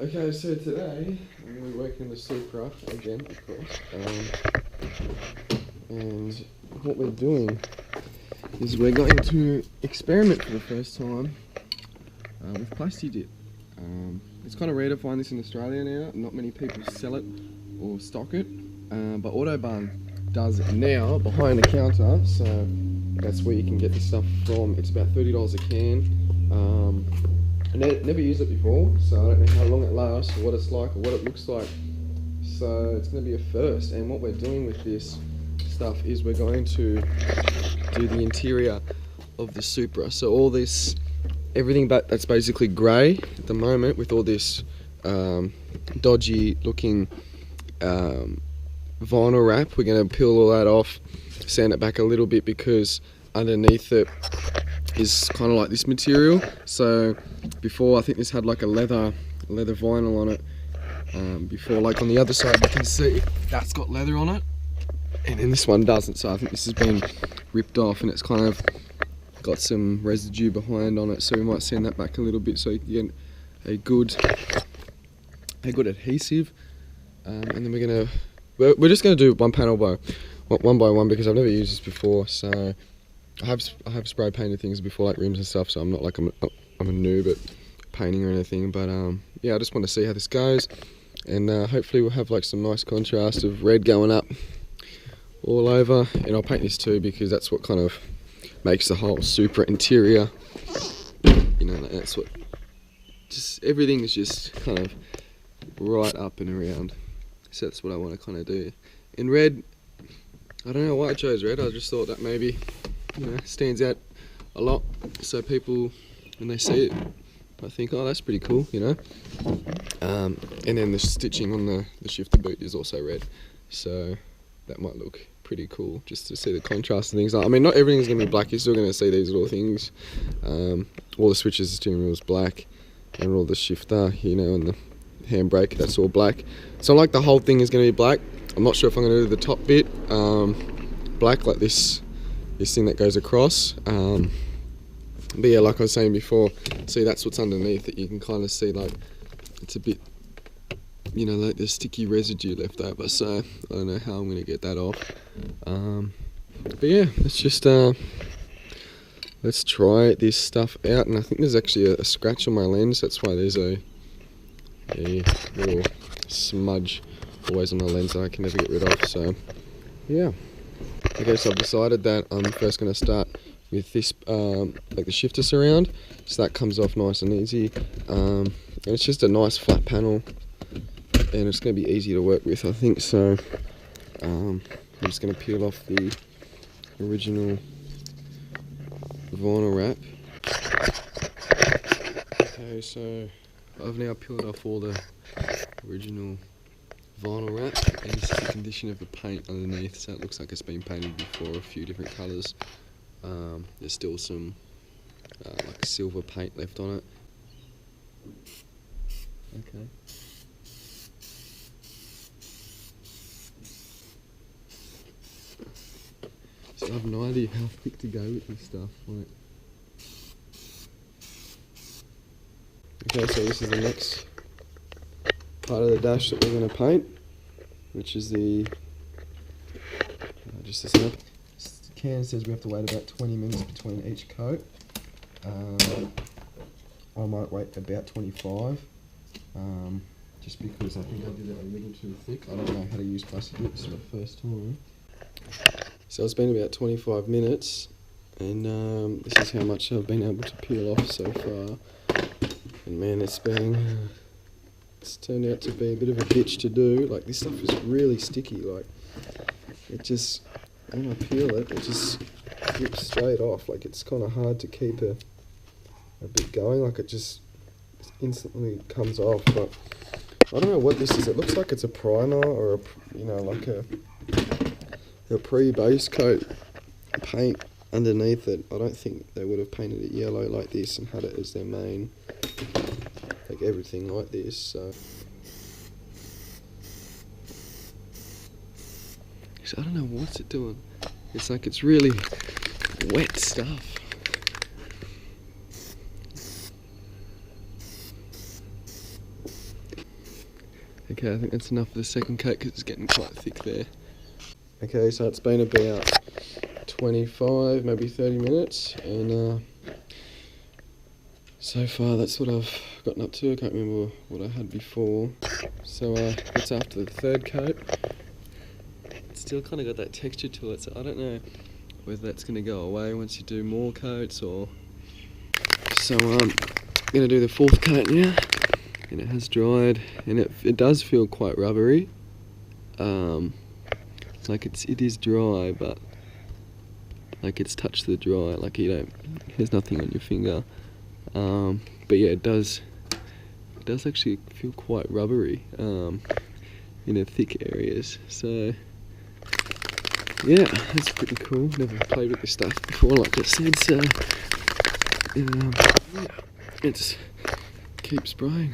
Okay, so today I'm going to be working on the Supra again, of course. And what we're doing is we're going to experiment for the first time with Plasti dip. It's kind of rare to find this in Australia now. Not many people sell it or stock it, but Autobahn does it now behind the counter. So that's where you can get this stuff from. It's about $30 a can. I never used it before, so I don't know how long it lasts or what it's like or what it looks like. So it's going to be a first, and what we're doing with this stuff is we're going to do the interior of the Supra. So all this, everything that's basically grey at the moment with all this dodgy looking vinyl wrap, we're going to peel all that off, sand it back a little bit because underneath it is kind of like this material. So before, I think this had like a leather vinyl on it. Before, like on the other side, you can see that's got leather on it, and then this one doesn't. So I think this has been ripped off, and it's kind of got some residue behind on it. So we might sand that back a little bit so you can get a good adhesive. And then we're just gonna do one panel by one because I've never used this before. So I have spray painted things before, like rims and stuff, so I'm not like I'm a noob at painting or anything, but yeah, I just want to see how this goes, and hopefully we'll have like some nice contrast of red going up all over, and I'll paint this too because that's what kind of makes the whole Supra interior, you know, that's what, just everything is just kind of right up and around, so that's what I want to kind of do. In red, I don't know why I chose red, I just thought that maybe, you know, stands out a lot, so people when they see it I think, oh, that's pretty cool, you know. And then the stitching on the shifter boot is also red, so that might look pretty cool just to see the contrast and things. I mean, not everything's gonna be black, you're still gonna see these little things. All the switches, the steering wheel is black, and all the shifter, you know, and the handbrake, that's all black. So like the whole thing is gonna be black. I'm not sure if I'm gonna do the top bit black, like this thing that goes across. But yeah, like I was saying before, see, that's what's underneath it. You can kind of see like it's a bit, you know, like there's sticky residue left over, so I don't know how I'm going to get that off. But yeah, let's try this stuff out. And I think there's actually a scratch on my lens, that's why there's a little smudge always on the lens that I can never get rid of. So yeah, I guess I've decided that I'm first going to start with this, like the shifter surround, so that comes off nice and easy. And it's just a nice flat panel, and it's going to be easy to work with, I think. So I'm just going to peel off the original vinyl wrap. Okay, so I've now peeled off all the original vinyl wrap, and this is the condition of the paint underneath, so it looks like it's been painted before, a few different colours. There's still some like silver paint left on it. Okay. So I have no idea how thick to go with this stuff. Like, okay, so this is the next part of the dash that we're going to paint, which is the just this up. The can says we have to wait about 20 minutes between each coat. I might wait about 25, just because I think I did it a little too thick. I don't know how to use plastic dip, this is my first time. So it's been about 25 minutes, and this is how much I've been able to peel off so far. And man, it's turned out to be a bit of a bitch to do. Like, this stuff is really sticky, like it just, when I peel it, it just rips straight off. Like, it's kind of hard to keep a bit going. Like, it just instantly comes off. But I don't know what this is. It looks like it's a primer or a, you know, like a pre-base coat paint underneath it. I don't think they would have painted it yellow like this and had it as their main, like everything like this. So I don't know what's it doing. It's like it's really wet stuff. Okay, I think that's enough for the second coat because it's getting quite thick there. Okay, so it's been about 25, maybe 30 minutes, and so far that's what I've gotten up to. I can't remember what I had before. So it's after the third coat. It's still kind of got that texture to it, so I don't know whether that's going to go away once you do more coats or... So I'm going to do the fourth coat now, and it has dried, and it does feel quite rubbery. Like it is dry, but like it's touched the dry, like there's nothing on your finger. But yeah, it does actually feel quite rubbery in the thick areas. So yeah, that's pretty cool. Never played with this stuff before, like I said. So yeah, it's keep spraying.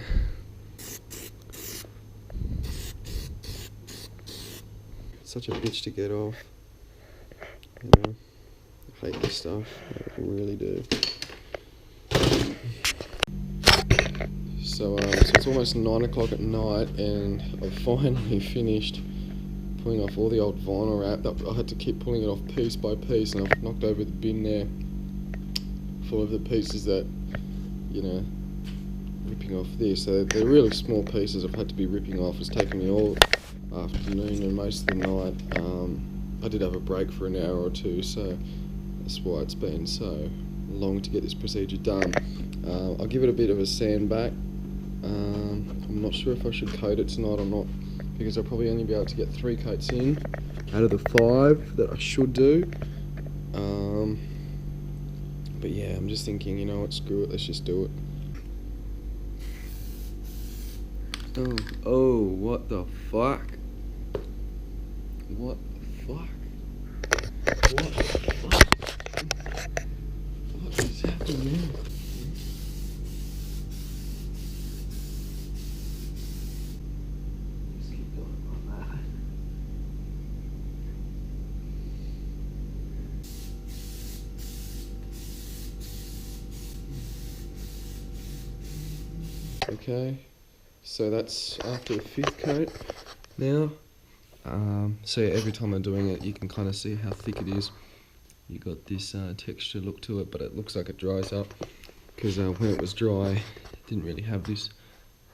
Such a bitch to get off. You know, I hate this stuff. I really do. So it's almost 9 o'clock at night, and I've finally finished pulling off all the old vinyl wrap. That I had to keep pulling it off piece by piece, and I've knocked over the bin there full of the pieces that, you know, ripping off this. So they're really small pieces I've had to be ripping off. It's taken me all afternoon and most of the night. I did have a break for an hour or two, so that's why it's been so long to get this procedure done. I'll give it a bit of a sand back. I'm not sure if I should coat it tonight or not, because I'll probably only be able to get 3 coats in out of the 5 that I should do. But yeah, I'm just thinking, you know what, screw it, let's just do it. Oh, what the fuck? What the fuck? What the fuck? What is happening now? Just keep going on that. Okay, so that's after the 5th coat now. So yeah, every time I'm doing it, you can kind of see how thick it is. You got this texture look to it, but it looks like it dries up, because when it was dry, it didn't really have this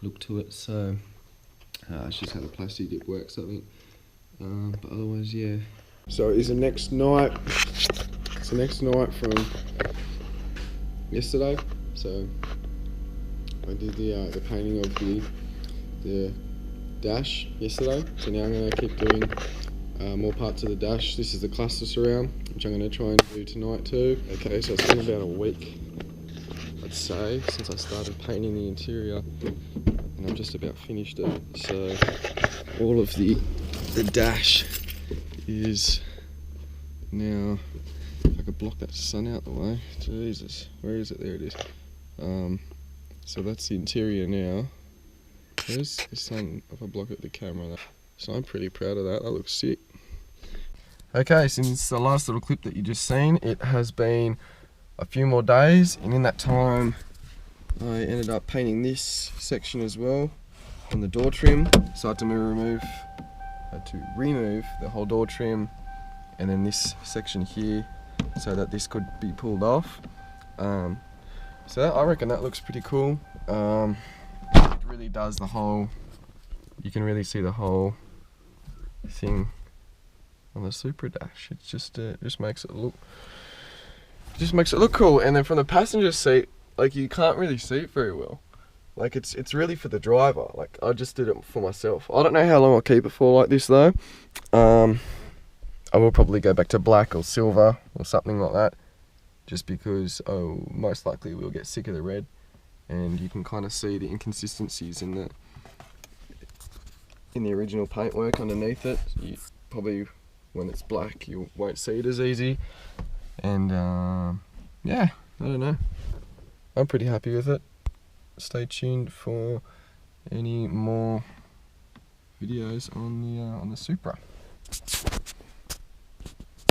look to it. So it's just how the Plasti dip works, I think. But otherwise, yeah. So it's the next night. It's the next night from yesterday. So I did the painting of the dash yesterday, so now I'm going to keep doing more parts of the dash. This is the cluster surround, which I'm going to try and do tonight too. Okay, so it's been about a week, I'd say, since I started painting the interior, and I've just about finished it. So all of the dash is now, if I could block that sun out the way, Jesus, where is it? There it is. So that's the interior now. There's the sun, if I block it with the camera. So I'm pretty proud of that, that looks sick. Okay, since the last little clip that you just seen, it has been a few more days, and in that time I ended up painting this section as well on the door trim. So I had to remove the whole door trim, and then this section here, so that this could be pulled off. So I reckon that looks pretty cool. It really does the whole, you can really see the whole thing on the Supra dash. It's just makes it look cool. And then from the passenger seat, like, you can't really see it very well. Like, it's really for the driver. Like, I just did it for myself. I don't know how long I'll keep it for like this though. I will probably go back to black or silver or something like that, just because most likely we'll get sick of the red, and you can kind of see the inconsistencies in the original paintwork underneath it. You probably, when it's black, you won't see it as easy. And yeah, I don't know, I'm pretty happy with it. Stay tuned for any more videos on the Supra.